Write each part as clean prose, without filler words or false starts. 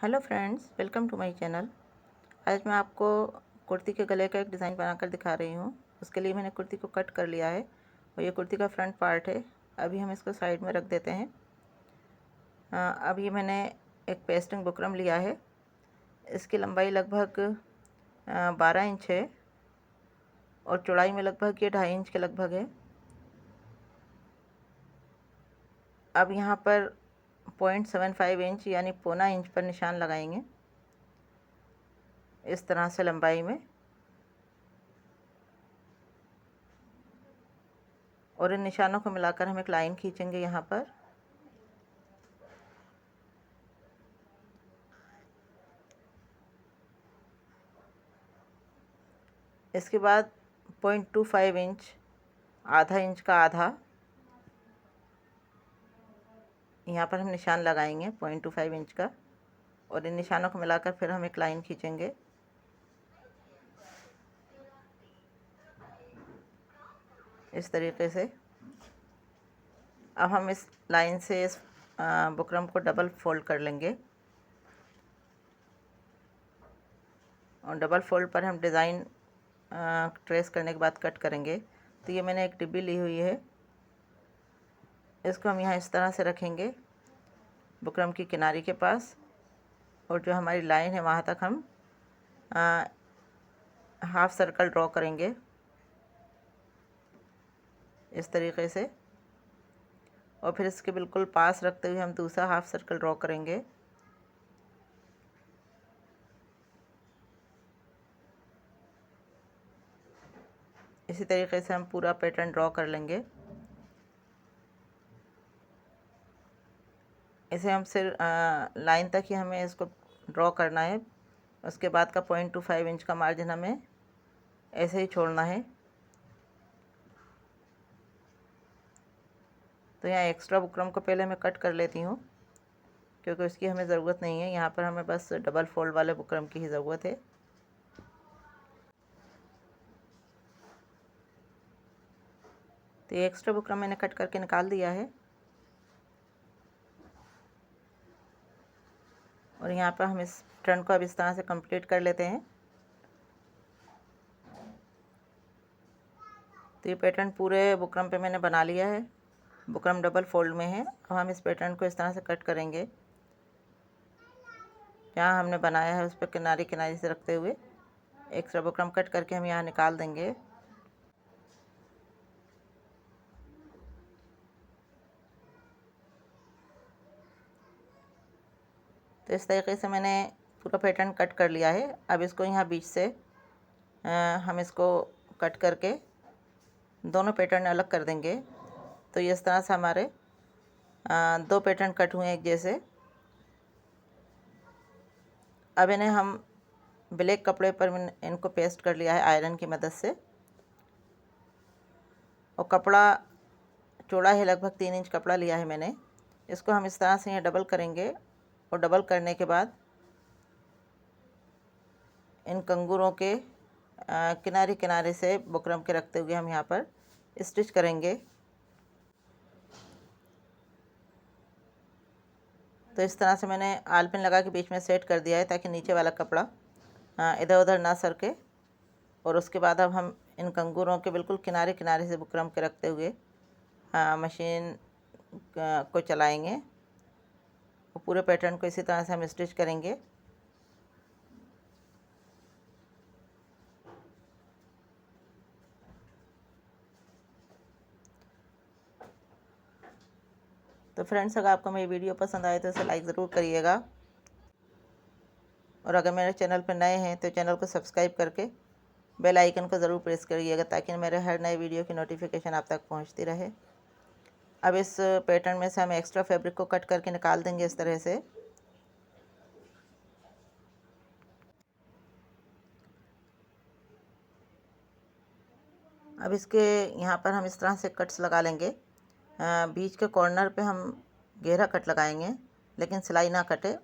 Hello friends, welcome to my channel. आज मैं आपको कुर्ती के गले का एक डिज़ाइन बनाकर दिखा रही हूँ। उसके लिए मैंने कुर्ती को कट कर लिया है और ये कुर्ती का फ्रंट पार्ट है। अभी हम इसको साइड में रख देते हैं। अब ये मैंने एक पेस्टिंग बुकरम लिया है। इसकी लंबाई लगभग 12 इंच है और चौड़ाई में लगभग ये 2.5 इंच के लगभग है। अब यहाँ पर 0.75 इंच यानी पौना इंच पर निशान लगाएंगे, इस तरह से लंबाई में। और इन निशानों को मिलाकर हम एक लाइन खींचेंगे यहाँ पर। इसके बाद 0.25 इंच, आधा इंच का आधा, यहाँ पर हम निशान लगाएंगे 0.25 इंच का। और इन निशानों को मिलाकर फिर हम एक लाइन खींचेंगे। इस तरीके से अब हम इस लाइन से इस बुकरम को डबल फोल्ड कर लेंगे और डबल फोल्ड पर हम डिज़ाइन ट्रेस करने के बाद कट करेंगे। तो ये मैंने एक डिब्बी ली हुई है, इसको हम यहाँ इस तरह से रखेंगे बुकरम की किनारी के पास, और जो हमारी लाइन है वहाँ तक हम हाफ सर्कल ड्रॉ करेंगे इस तरीके से। और फिर इसके बिल्कुल पास रखते हुए हम दूसरा हाफ सर्कल ड्रॉ करेंगे। इसी तरीके से हम पूरा पैटर्न ड्रॉ कर लेंगे। इसे हम सिर्फ लाइन तक ही हमें इसको ड्रॉ करना है। उसके बाद का 0.25 इंच का मार्जिन हमें ऐसे ही छोड़ना है। तो यहाँ एक्स्ट्रा बुकरम को पहले मैं कट कर लेती हूँ, क्योंकि उसकी हमें ज़रूरत नहीं है। यहाँ पर हमें बस डबल फोल्ड वाले बुकरम की ही ज़रूरत है। तो ये एक्स्ट्रा बुकरम मैंने कट करके निकाल दिया है। और यहाँ पर हम इस टर्न को अब इस तरह से कंप्लीट कर लेते हैं। तो ये पैटर्न पूरे बुकरम पे मैंने बना लिया है। बुकरम डबल फोल्ड में है। अब हम इस पैटर्न को इस तरह से कट करेंगे। जहाँ हमने बनाया है उस पर किनारे किनारे से रखते हुए एक्स्ट्रा बुकरम कट करके हम यहाँ निकाल देंगे। तो इस तरीके से मैंने पूरा पैटर्न कट कर लिया है। अब इसको यहाँ बीच से हम इसको कट करके दोनों पैटर्न अलग कर देंगे। तो इस तरह से हमारे दो पैटर्न कट हुए एक जैसे। अब इन्हें हम ब्लैक कपड़े पर इनको पेस्ट कर लिया है आयरन की मदद से। और कपड़ा चौड़ा है, लगभग 3 इंच कपड़ा लिया है मैंने। इसको हम इस तरह से यहाँ डबल करेंगे और डबल करने के बाद इन कंगूरों के किनारे किनारे से बुकरम के रखते हुए हम यहाँ पर स्टिच करेंगे। तो इस तरह से मैंने आल पिन लगा के बीच में सेट कर दिया है, ताकि नीचे वाला कपड़ा इधर उधर ना सरके। और उसके बाद अब हम इन कंगूरों के बिल्कुल किनारे किनारे से बुकरम के रखते हुए मशीन को चलाएंगे और पूरे पैटर्न को इसी तरह से हम स्टिच करेंगे। तो फ्रेंड्स, अगर आपको मेरी वीडियो पसंद आए तो इसे लाइक ज़रूर करिएगा। और अगर मेरे चैनल पर नए हैं तो चैनल को सब्सक्राइब करके बेल आइकन को ज़रूर प्रेस करिएगा, ताकि मेरे हर नए वीडियो की नोटिफिकेशन आप तक पहुंचती रहे। अब इस पैटर्न में से हम एक्स्ट्रा फैब्रिक को कट करके निकाल देंगे इस तरह से। अब इसके यहाँ पर हम इस तरह से कट्स लगा लेंगे। बीच के कॉर्नर पे हम गहरा कट लगाएंगे, लेकिन सिलाई ना कटे।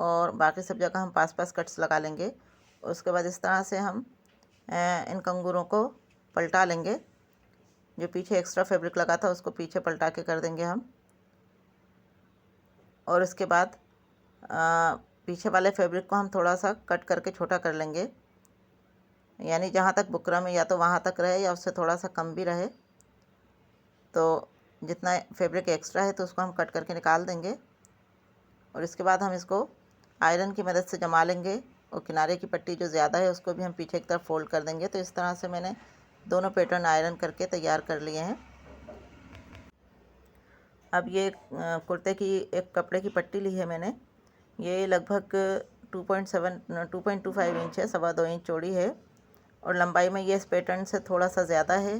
और बाकी सब जगह हम पास पास कट्स लगा लेंगे। उसके बाद इस तरह से हम इन कंगूरों को पलटा लेंगे। जो पीछे एक्स्ट्रा फैब्रिक लगा था उसको पीछे पलटा के कर देंगे हम। और उसके बाद पीछे वाले फैब्रिक को हम थोड़ा सा कट करके छोटा कर लेंगे, यानी जहाँ तक बुकरम है या तो वहाँ तक रहे या उससे थोड़ा सा कम भी रहे। तो जितना फैब्रिक एक्स्ट्रा है तो उसको हम कट करके निकाल देंगे और इसके बाद हम इसको आयरन की मदद से जमा लेंगे और किनारे की पट्टी जो ज़्यादा है उसको भी हम पीछे की तरफ फोल्ड कर देंगे। तो इस तरह से मैंने दोनों पैटर्न आयरन करके तैयार कर लिए हैं। अब ये कुर्ते की एक कपड़े की पट्टी ली है मैंने, ये लगभग 2.25 इंच है, 2.25 इंच चौड़ी है और लंबाई में ये इस पैटर्न से थोड़ा सा ज़्यादा है।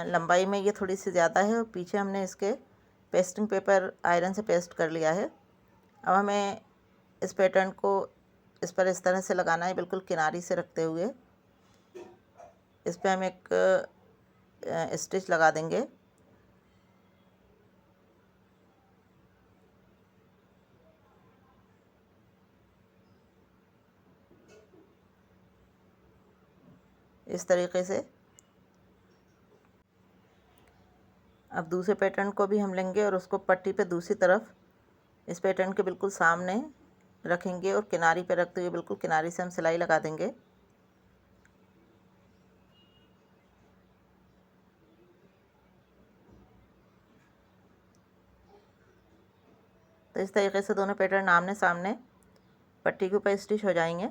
लंबाई में ये थोड़ी सी ज़्यादा है और पीछे हमने इसके पेस्टिंग पेपर आयरन से पेस्ट कर लिया है। अब हमें इस पैटर्न को इस पर इस तरह से लगाना है, बिल्कुल किनारी से रखते हुए। इस पे हम एक स्टिच लगा देंगे। इस तरीके से अब दूसरे पैटर्न को भी हम लेंगे और उसको पट्टी पे दूसरी तरफ इस पैटर्न के बिल्कुल सामने रखेंगे और किनारी पे रखते हुए बिल्कुल किनारी से हम सिलाई लगा देंगे। तो इस तरीके से दोनों पैटर्न आमने सामने पट्टी के ऊपर स्टिच हो जाएंगे।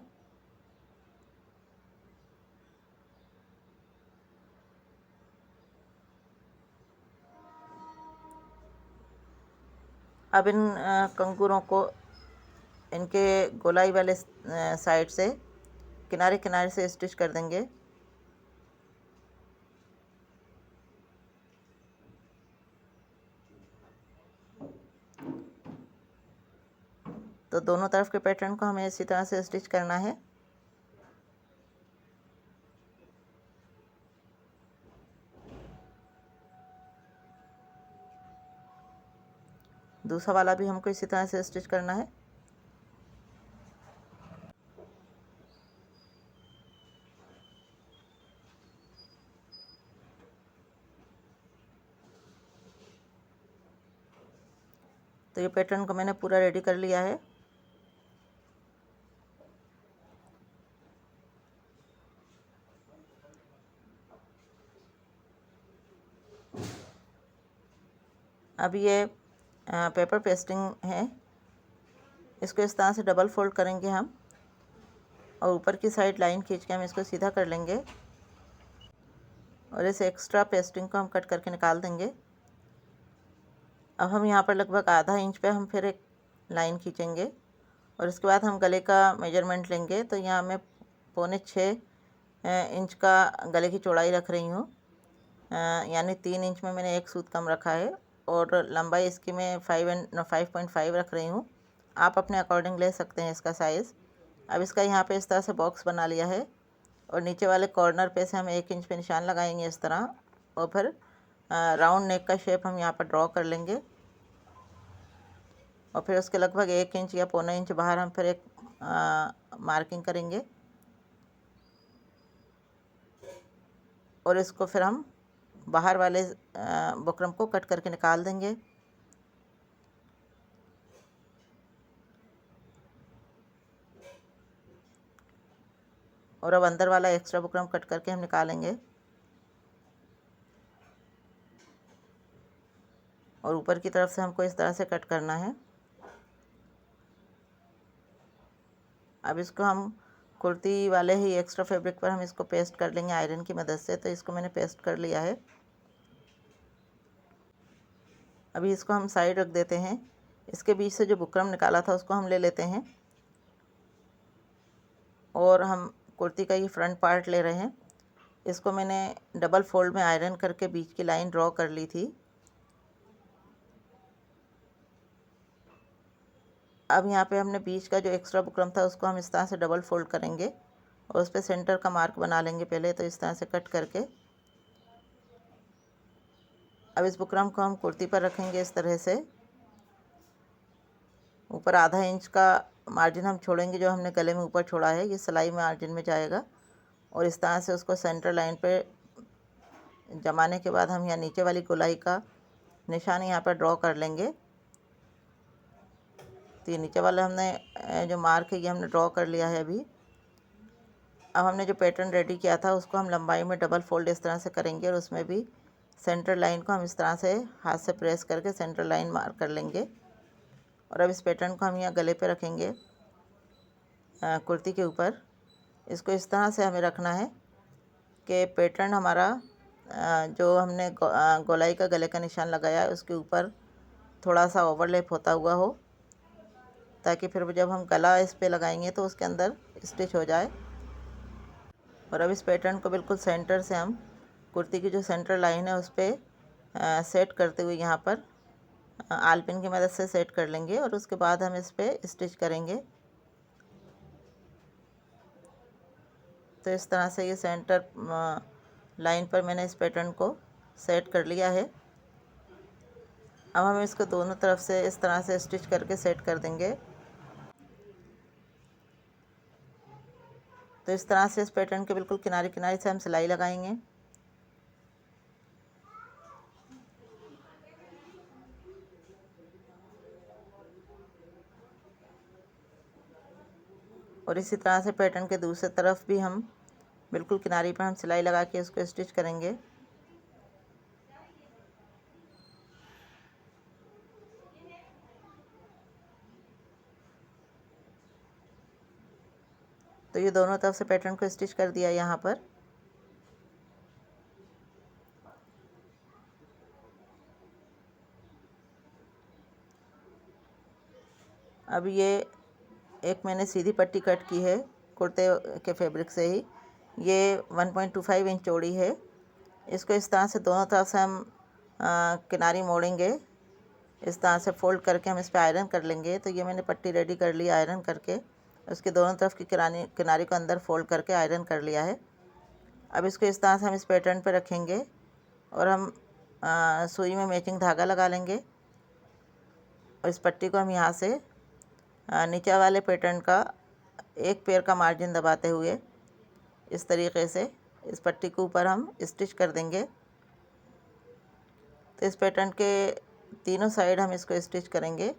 अब इन कंगूरों को इनके गोलाई वाले साइड से किनारे किनारे से स्टिच कर देंगे। तो दोनों तरफ के पैटर्न को हमें इसी तरह से स्टिच करना है। दूसरा वाला भी हमको इसी तरह से स्टिच करना है। तो ये पैटर्न को मैंने पूरा रेडी कर लिया है। अब ये पेपर पेस्टिंग है, इसको इस तरह से डबल फोल्ड करेंगे हम और ऊपर की साइड लाइन खींच के हम इसको सीधा कर लेंगे और इस एक्स्ट्रा पेस्टिंग को हम कट करके निकाल देंगे। अब हम यहाँ पर लगभग आधा इंच पे हम फिर एक लाइन खींचेंगे और इसके बाद हम गले का मेजरमेंट लेंगे। तो यहाँ मैं 5.25 इंच का गले की चौड़ाई रख रही हूँ, यानी 3 इंच में मैंने एक सूत कम रखा है और लंबाई इसकी मैं 5.5 रख रही हूँ। आप अपने अकॉर्डिंग ले सकते हैं इसका साइज़। अब इसका यहाँ पे इस तरह से बॉक्स बना लिया है और नीचे वाले कॉर्नर पे से हम 1 इंच पे निशान लगाएंगे इस तरह और फिर राउंड नेक का शेप हम यहाँ पर ड्रॉ कर लेंगे और फिर उसके लगभग 1 इंच या 1.25 इंच बाहर हम फिर एक मार्किंग करेंगे और इसको फिर हम बाहर वाले बुकरम को कट करके निकाल देंगे। और अब अंदर वाला एक्स्ट्रा बुकरम कट करके हम निकालेंगे और ऊपर की तरफ से हमको इस तरह से कट करना है। अब इसको हम कुर्ती वाले ही एक्स्ट्रा फैब्रिक पर हम इसको पेस्ट कर लेंगे आयरन की मदद से। तो इसको मैंने पेस्ट कर लिया है। अभी इसको हम साइड रख देते हैं। इसके बीच से जो बुकरम निकाला था उसको हम ले लेते हैं और हम कुर्ती का ये फ्रंट पार्ट ले रहे हैं। इसको मैंने डबल फोल्ड में आयरन करके बीच की लाइन ड्रॉ कर ली थी। अब यहाँ पे हमने बीच का जो एक्स्ट्रा बुकरम था उसको हम इस तरह से डबल फोल्ड करेंगे और उस पर सेंटर का मार्क बना लेंगे पहले। तो इस तरह से कट करके अब इस बुकरम को हम कुर्ती पर रखेंगे इस तरह से। ऊपर आधा इंच का मार्जिन हम छोड़ेंगे, जो हमने गले में ऊपर छोड़ा है ये सिलाई मार्जिन में जाएगा और इस तरह से उसको सेंटर लाइन पे जमाने के बाद हम यहाँ नीचे वाली गोलाई का निशान यहाँ पर ड्रॉ कर लेंगे तो ये नीचे वाला हमने जो मार्क है ये हमने ड्रॉ कर लिया है अभी। अब हमने जो पैटर्न रेडी किया था उसको हम लंबाई में डबल फोल्ड इस तरह से करेंगे और उसमें भी सेंटर लाइन को हम इस तरह से हाथ से प्रेस करके सेंटर लाइन मार्क कर लेंगे। और अब इस पैटर्न को हम यहाँ गले पे रखेंगे, कुर्ती के ऊपर। इसको इस तरह से हमें रखना है कि पैटर्न हमारा जो हमने गोलाई का गले का निशान लगाया है उसके ऊपर थोड़ा सा ओवरलैप होता हुआ हो, ताकि फिर जब हम गला इस पे लगाएंगे तो उसके अंदर स्टिच हो जाए। और अब इस पैटर्न को बिल्कुल सेंटर से हम कुर्ती की जो सेंटर लाइन है उस पर सेट करते हुए यहाँ पर आल पिन की मदद से सेट कर लेंगे और उसके बाद हम इस पर स्टिच करेंगे। तो इस तरह से ये सेंटर लाइन पर मैंने इस पैटर्न को सेट कर लिया है। अब हम इसको दोनों तरफ से इस तरह से स्टिच करके सेट कर देंगे। तो इस तरह से इस पैटर्न के बिल्कुल किनारे किनारे से हम सिलाई लगाएंगे। और इसी तरह से पैटर्न के दूसरी तरफ भी हम बिल्कुल किनारे पर हम सिलाई लगा के इसको स्टिच करेंगे। तो ये दोनों तरफ से पैटर्न को स्टिच कर दिया यहाँ पर। अब ये एक मैंने सीधी पट्टी कट की है कुर्ते के फैब्रिक से ही। ये 1.25 इंच चौड़ी है। इसको इस तरह से दोनों तरफ से हम किनारी मोड़ेंगे, इस तरह से फोल्ड करके हम इस पर आयरन कर लेंगे। तो ये मैंने पट्टी रेडी कर ली आयरन करके, उसके दोनों तरफ की किनारी को अंदर फोल्ड करके आयरन कर लिया है। अब इसको इस तरह से हम इस पैटर्न पर रखेंगे और हम सुई में मैचिंग धागा लगा लेंगे और इस पट्टी को हम यहाँ से नीचे वाले पैटर्न का एक पैर का मार्जिन दबाते हुए इस तरीके से इस पट्टी के ऊपर हम स्टिच कर देंगे। तो इस पैटर्न के तीनों साइड हम इसको स्टिच करेंगे।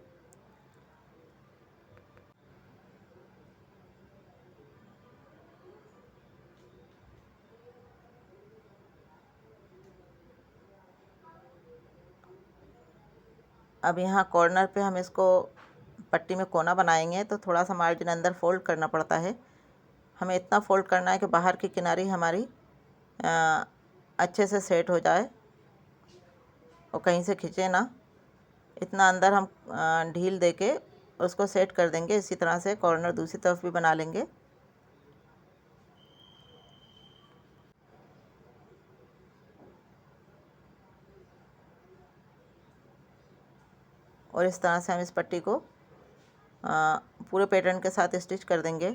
अब यहाँ कॉर्नर पे हम इसको पट्टी में कोना बनाएंगे तो थोड़ा सा मार्जिन अंदर फोल्ड करना पड़ता है। हमें इतना फोल्ड करना है कि बाहर की किनारी हमारी अच्छे से सेट हो जाए और कहीं से खींचे ना। इतना अंदर हम ढील देके उसको सेट कर देंगे। इसी तरह से कॉर्नर दूसरी तरफ भी बना लेंगे। और इस तरह से हम इस पट्टी को पूरे पैटर्न के साथ स्टिच कर देंगे।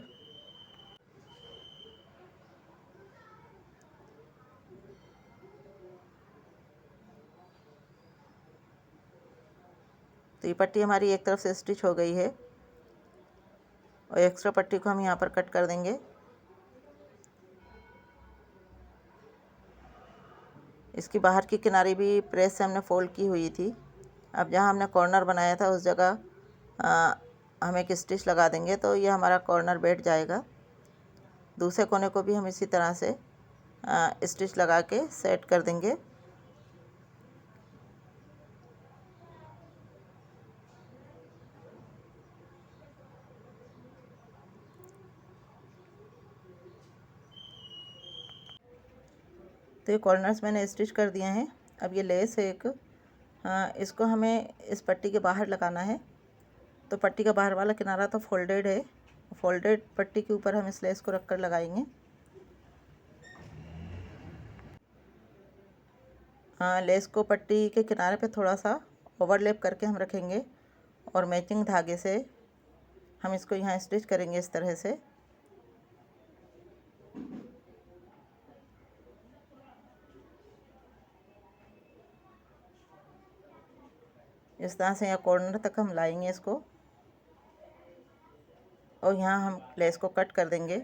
तो ये पट्टी हमारी एक तरफ से स्टिच हो गई है और एक्स्ट्रा पट्टी को हम यहाँ पर कट कर देंगे। इसकी बाहर की किनारी भी प्रेस से हमने फोल्ड की हुई थी। अब जहाँ हमने कॉर्नर बनाया था उस जगह हम एक स्टिच लगा देंगे तो ये हमारा कॉर्नर बैठ जाएगा। दूसरे कोने को भी हम इसी तरह से स्टिच लगा के सेट कर देंगे। तो ये कॉर्नर्स मैंने स्टिच कर दिए हैं। अब ये लेस है एक, इसको हमें इस पट्टी के बाहर लगाना है। तो पट्टी का बाहर वाला किनारा तो फोल्डेड है, फोल्डेड पट्टी के ऊपर हम इस लेस को रखकर लगाएंगे। लेस को पट्टी के किनारे पे थोड़ा सा ओवरलैप करके हम रखेंगे और मैचिंग धागे से हम इसको यहाँ स्टिच करेंगे इस तरह से। इस तरह से यहाँ कॉर्नर तक हम लाएंगे इसको और यहाँ हम लेस को कट कर देंगे।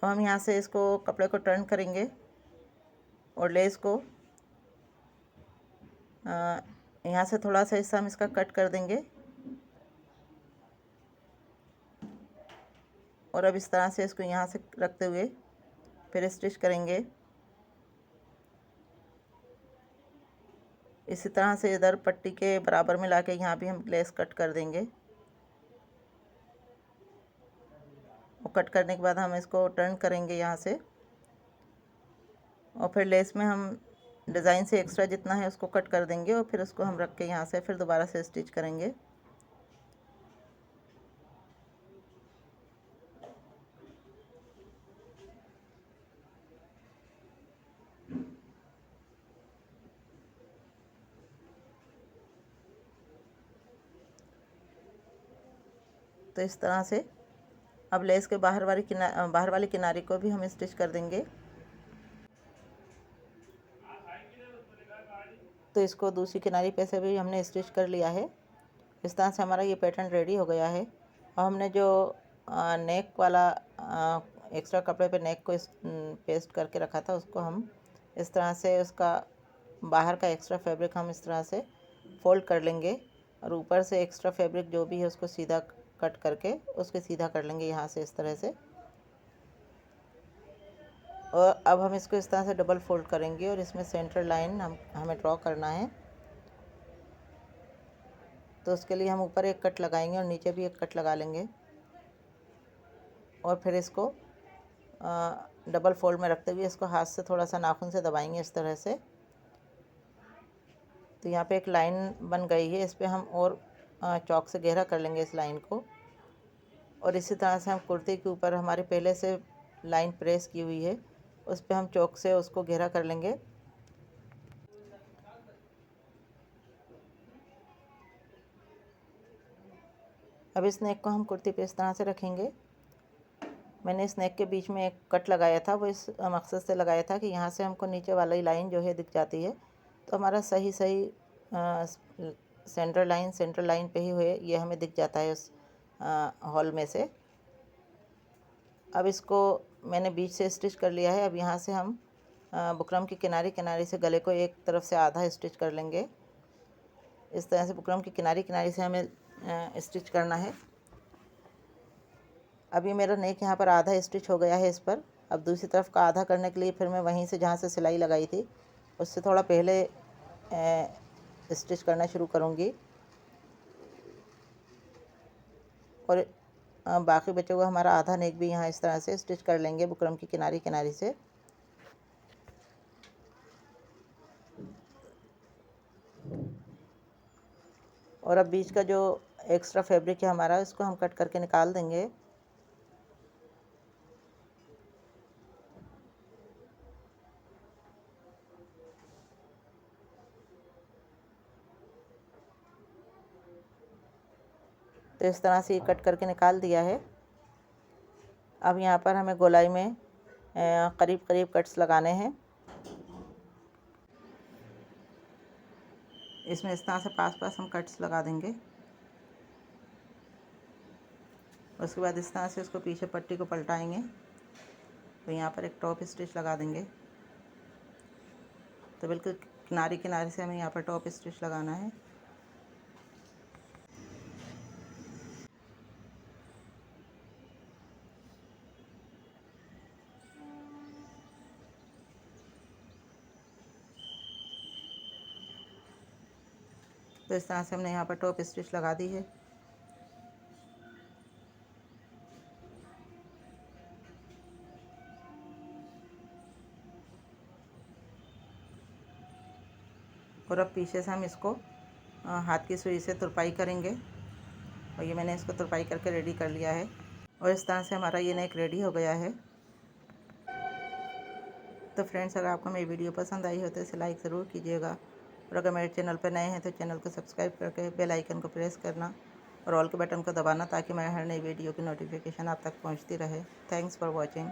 और हम यहाँ से इसको कपड़े को टर्न करेंगे और लेस को यहाँ से थोड़ा सा हिस्सा हम इसका कट कर देंगे और अब इस तरह से इसको यहाँ से रखते हुए फिर स्टिच करेंगे। इसी तरह से इधर पट्टी के बराबर में लाके यहाँ भी हम लेस कट कर देंगे और कट करने के बाद हम इसको टर्न करेंगे यहाँ से और फिर लेस में हम डिज़ाइन से एक्स्ट्रा जितना है उसको कट कर देंगे और फिर उसको हम रख के यहाँ से फिर दोबारा से स्टिच करेंगे। तो इस तरह से अब लेस के बाहर वाली किनारे को भी हम स्टिच कर देंगे। तो इसको दूसरी किनारी पे से भी हमने स्टिच कर लिया है। इस तरह से हमारा ये पैटर्न रेडी हो गया है। और हमने जो नेक वाला एक्स्ट्रा कपड़े पे नेक को पेस्ट करके रखा था उसको हम इस तरह से उसका बाहर का एक्स्ट्रा फैब्रिक हम इस तरह से फोल्ड कर लेंगे और ऊपर से एक्स्ट्रा फैब्रिक जो भी है उसको सीधा कट करके उसके सीधा कर लेंगे यहाँ से इस तरह से। और अब हम इसको इस तरह से डबल फोल्ड करेंगे और इसमें सेंटर लाइन हमें ड्रॉ करना है। तो उसके लिए हम ऊपर एक कट लगाएंगे और नीचे भी एक कट लगा लेंगे और फिर इसको डबल फोल्ड में रखते हुए इसको हाथ से थोड़ा सा नाखून से दबाएंगे इस तरह से। तो यहाँ पे एक लाइन बन गई है, इस पर हम और चॉक से गहरा कर लेंगे इस लाइन को। और इसी तरह से हम कुर्ती के ऊपर हमारे पहले से लाइन प्रेस की हुई है उस पर हम चॉक से उसको गहरा कर लेंगे। अब इस नेक को हम कुर्ती पे इस तरह से रखेंगे। मैंने इस नेक के बीच में एक कट लगाया था, वो इस मकसद से लगाया था कि यहाँ से हमको नीचे वाली लाइन जो है दिख जाती है तो हमारा सही सेंटर लाइन पे ही हुए ये हमें दिख जाता है उस हॉल में से। अब इसको मैंने बीच से स्टिच कर लिया है। अब यहाँ से हम बुकरम की किनारे से गले को एक तरफ से आधा स्टिच कर लेंगे। इस तरह से बुकरम की किनारे से हमें स्टिच करना है। अब ये मेरा नेक यहाँ पर आधा स्टिच हो गया है इस पर। अब दूसरी तरफ का आधा करने के लिए फिर मैं वहीं से जहाँ से सिलाई लगाई थी उससे थोड़ा पहले स्टिच करना शुरू करूँगी और बाकी बचा हुआ हमारा आधा नेक भी यहाँ इस तरह से स्टिच कर लेंगे बुकरम की किनारे से। और अब बीच का जो एक्स्ट्रा फैब्रिक है हमारा इसको हम कट करके निकाल देंगे। तो इस तरह से ये कट करके निकाल दिया है। अब यहाँ पर हमें गोलाई में करीब करीब कट्स लगाने हैं। इसमें इस तरह से पास हम कट्स लगा देंगे। उसके बाद इस तरह से उसको पीछे पट्टी को पलटाएंगे तो यहाँ पर एक टॉप स्टिच लगा देंगे। तो बिल्कुल किनारे से हमें यहाँ पर टॉप स्टिच लगाना है। तो इस तरह से हमने यहाँ पर टॉप स्टिच लगा दी है। और अब पीछे से हम इसको हाथ की सुई से तुरपाई करेंगे और ये मैंने इसको तुरपाई करके रेडी कर लिया है। और इस तरह से हमारा ये नेक रेडी हो गया है। तो फ्रेंड्स, अगर आपको मेरी वीडियो पसंद आई हो तो इसे लाइक ज़रूर कीजिएगा और अगर मेरे चैनल पर नए हैं तो चैनल को सब्सक्राइब करके बेल आइकन को प्रेस करना और ऑल के बटन को दबाना ताकि मैं हर नई वीडियो की नोटिफिकेशन आप तक पहुंचती रहे। Thanks for watching.